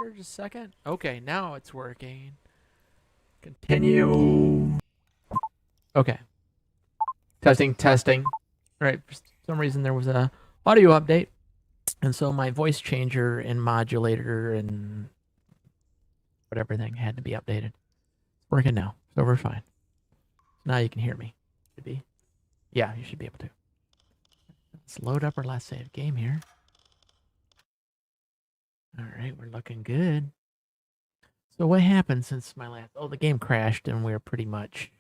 for just a second. Okay, now it's working. Continue. Okay. Testing, testing. All right, for some reason there was a audio update, and so my voice changer and modulator and whatever thing had to be updated. It's working now, so we're fine. Now you can hear me. Should be. Yeah, you should be able to. Let's load up our last save game here. All right, we're looking good. So what happened since my last... Oh, the game crashed, and we were pretty much...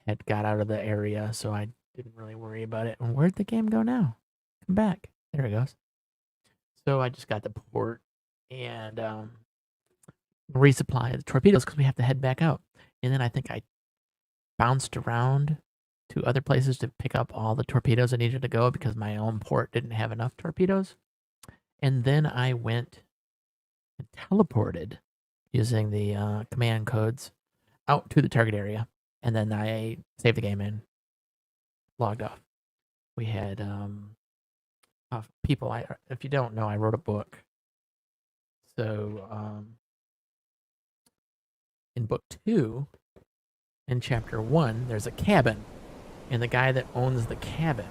had got out of the area, so I didn't really worry about it. And where'd the game go now? Come back. There it goes. So I just got the port and resupply the torpedoes because we have to head back out. And then I think I bounced around to other places to pick up all the torpedoes I needed to go because my own port didn't have enough torpedoes. And then I went and teleported using the command codes out to the target area. And then I saved the game and logged off. We had people. If you don't know, I wrote a book. So in book 2, in chapter 1, there's a cabin, and the guy that owns the cabin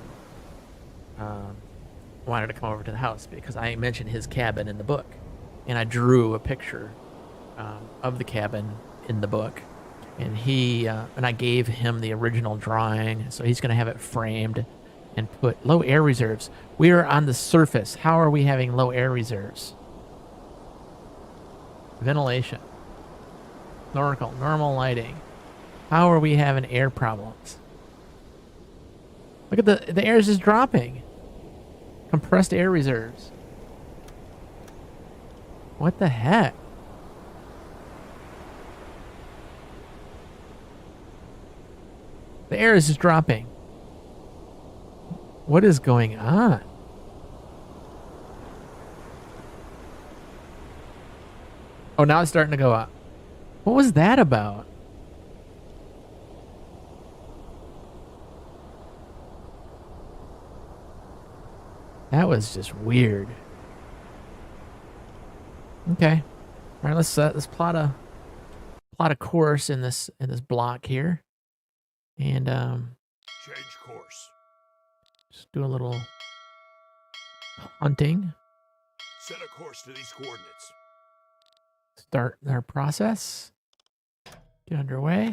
wanted to come over to the house because I mentioned his cabin in the book, and I drew a picture of the cabin in the book. And I gave him the original drawing, so he's going to have it framed and put low air reserves. We are on the surface. How are we having low air reserves? Ventilation. Snorkel. Normal lighting. How are we having air problems? Look at the air is just dropping. Compressed air reserves. What the heck? The air is just dropping. What is going on? Oh, now it's starting to go up. What was that about? That was just weird. Okay. All right, let's plot a course in this block here. And change course. Just do a little hunting. Set a course to these coordinates. Start our process. Get underway.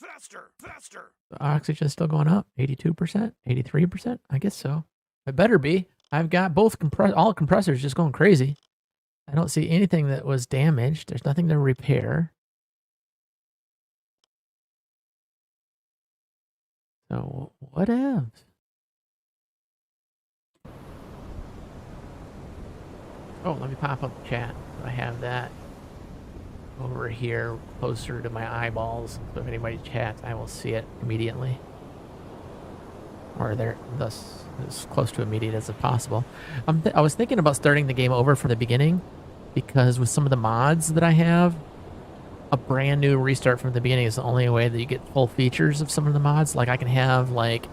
Faster, faster. The oxygen's still going up. 82%, 83%. I guess so. It better be. I've got both all compressors just going crazy. I don't see anything that was damaged. There's nothing to repair. So what else? Oh, let me pop up the chat. I have that over here closer to my eyeballs. So if anybody chats, I will see it immediately. Or thus as close to immediate as possible. I was thinking about starting the game over from the beginning because with some of the mods that I have, a brand new restart from the beginning is the only way that you get full features of some of the mods. Like I can have like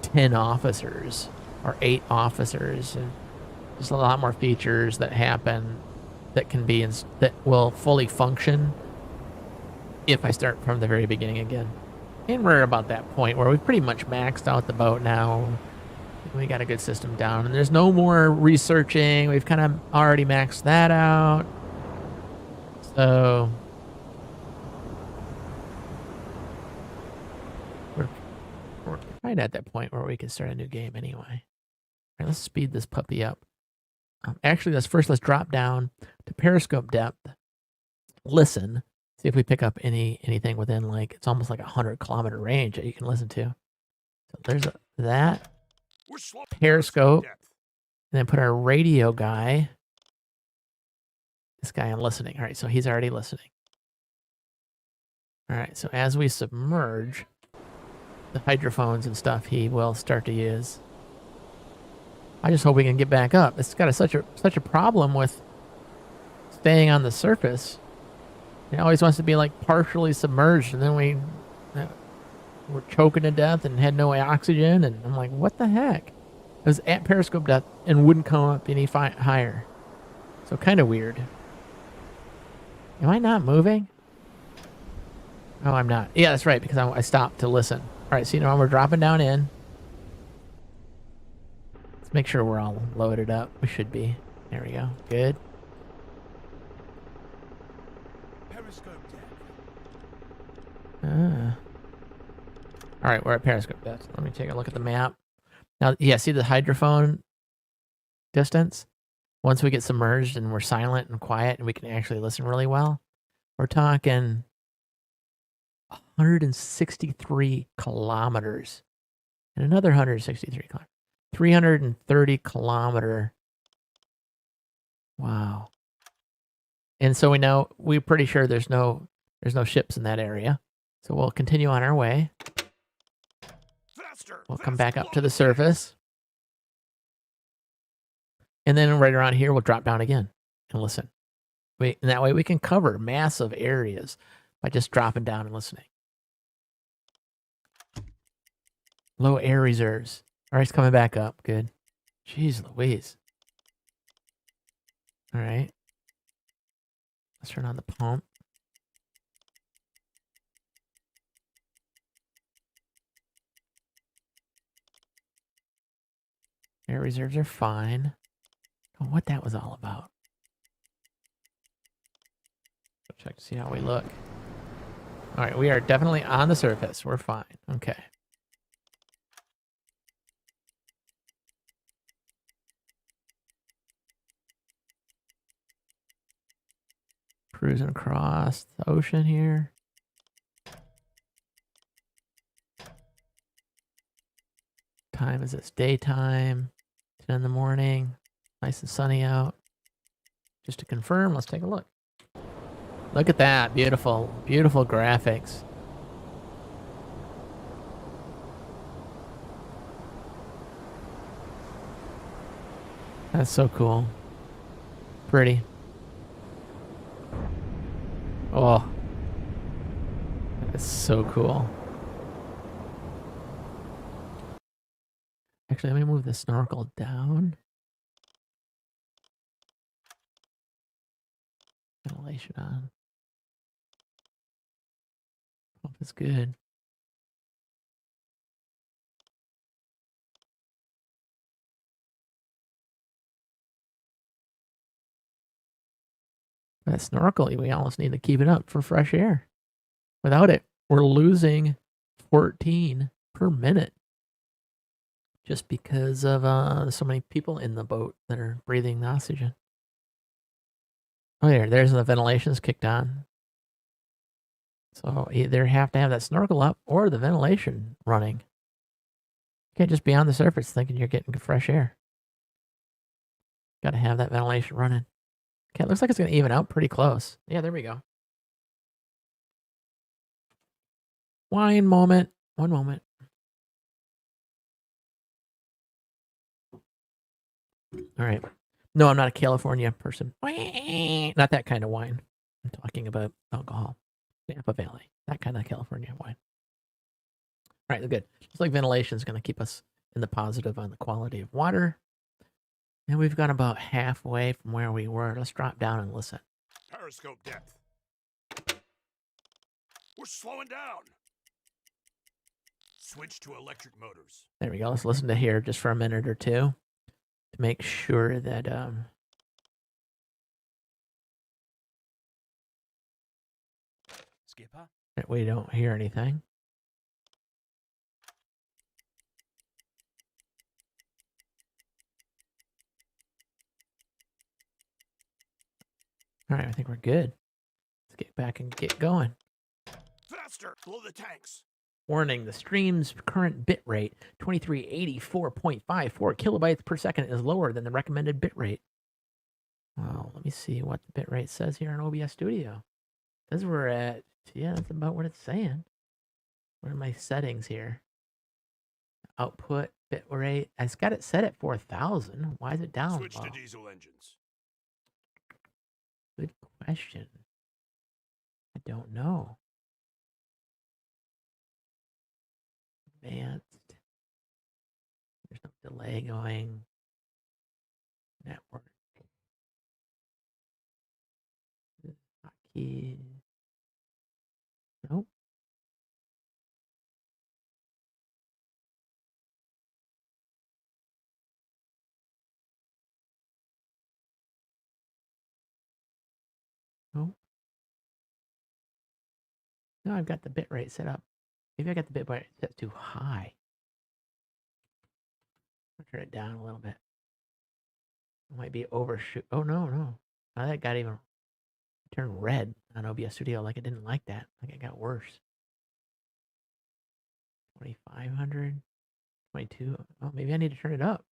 10 officers or 8 officers and just a lot more features that happen that can be that will fully function if I start from the very beginning again. And we're about that point where we've pretty much maxed out the boat now. We got a good system down and there's no more researching. We've kind of already maxed that out. So we're right at that point where we can start a new game anyway. All right, let's speed this puppy up. Actually, let's drop down to periscope depth. Listen, see if we pick up anything within like it's almost like 100-kilometer range that you can listen to. So there's that periscope, and then put our radio guy. This guy on listening. All right, so he's already listening. All right, so as we submerge, the hydrophones and stuff he will start to use. I just hope we can get back up. It's got such a problem with staying on the surface. It always wants to be like partially submerged, and then we're choking to death and had no oxygen, and I'm like, what the heck? It was at periscope depth and wouldn't come up any higher. So So kind of weird. Am I not moving? Oh, I'm not. Yeah, that's right, because I stopped to listen. All right, so we're dropping down in. Let's make sure we're all loaded up. We should be. There we go. Good. Periscope deck. All right, we're at periscope depth. Let me take a look at the map. Now, yeah, see the hydrophone distance? Once we get submerged and we're silent and quiet and we can actually listen really well, we're talking 163 kilometers and another 163 kilometers. 330 kilometer. Wow. And so we're pretty sure there's no ships in that area. So we'll continue on our way. Faster. We'll come back up to the surface. And then right around here, we'll drop down again and listen. And that way we can cover massive areas by just dropping down and listening. Low air reserves. All right, it's coming back up. Good. Jeez Louise. All right. Let's turn on the pump. Air reserves are fine. Oh, what that was all about. Check to see how we look. All right, we are definitely on the surface. We're fine. Okay. Cruising across the ocean here. Time is it's daytime. 10 in the morning. Nice and sunny out. Just to confirm, let's take a look. Look at that. Beautiful, beautiful graphics. That's so cool. Pretty. Oh. That's so cool. Actually, let me move the snorkel down. Ventilation on. Pump is good. That snorkel, we almost need to keep it up for fresh air. Without it, we're losing 14 per minute. Just because of so many people in the boat that are breathing the oxygen. Oh, there's the ventilation's kicked on. So either have to have that snorkel up or the ventilation running. You can't just be on the surface thinking you're getting fresh air. Got to have that ventilation running. Okay, it looks like it's going to even out pretty close. Yeah, there we go. Wine moment. One moment. All right. No, I'm not a California person. Not that kind of wine. I'm talking about alcohol. Napa Valley. That kind of California wine. All right, good. Looks like ventilation is going to keep us in the positive on the quality of water. And we've got about halfway from where we were. Let's drop down and listen. Periscope depth. We're slowing down. Switch to electric motors. There we go. Let's listen to here just for a minute or two to make sure that Skipper. that we don't hear anything. All right, I think we're good. Let's get back and get going. Faster. Blow the tanks. Warning, the stream's current bit rate, 2384.54 kilobytes per second, is lower than the recommended bit rate. Well, let me see what the bit rate says here in OBS Studio. It says we're at, yeah, that's about what it's saying. What are my settings here? Output, bit rate. It's got it set at 4,000. Why is it down Switch low? to diesel engines. Good question. I don't know. Advanced. There's no delay going. Network. key. Nope. Nope. No, I've got the bitrate set up. Maybe I got the bitrate set too high. I'll turn it down a little bit. It might be overshoot. Oh, no, no. Now that got even turned red on OBS Studio. Like it didn't like that. Like it got worse. 2500, 22. Oh, maybe I need to turn it up.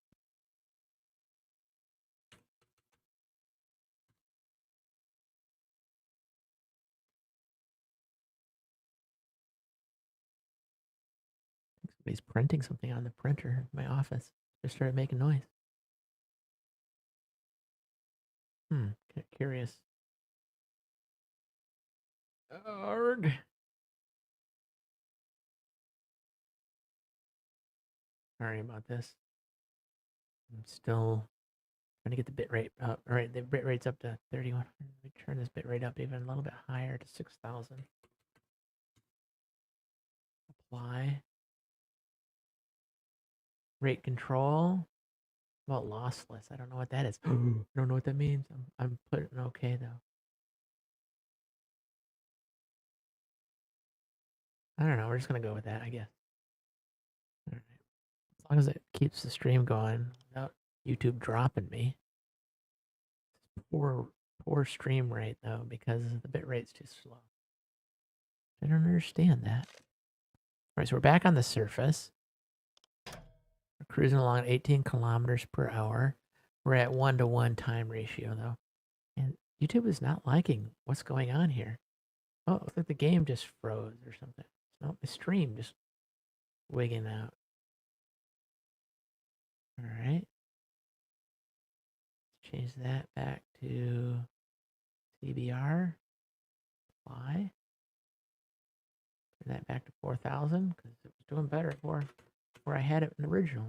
Somebody's printing something on the printer in my office. Just started making noise. Curious. Arg. Sorry about this. I'm still trying to get the bit rate up. All right, the bit rate's up to 3100. Let me turn this bit rate up even a little bit higher to 6000. Apply. Rate control. Well, lossless. I don't know what that is. I don't know what that means. I'm putting okay though. I don't know. We're just gonna go with that, I guess. All right. As long as it keeps the stream going without YouTube dropping me. Poor stream rate though, because the bit rate's too slow. I don't understand that. All right, so we're back on the surface. We're cruising along at 18 kilometers per hour. We're at 1-to-1 time ratio though. And YouTube is not liking what's going on here. Oh, it looks like the game just froze or something. No, the stream just wigging out. All right. Let's change that back to CBR. Apply. Turn that back to 4000 because it was doing better before I had it originally.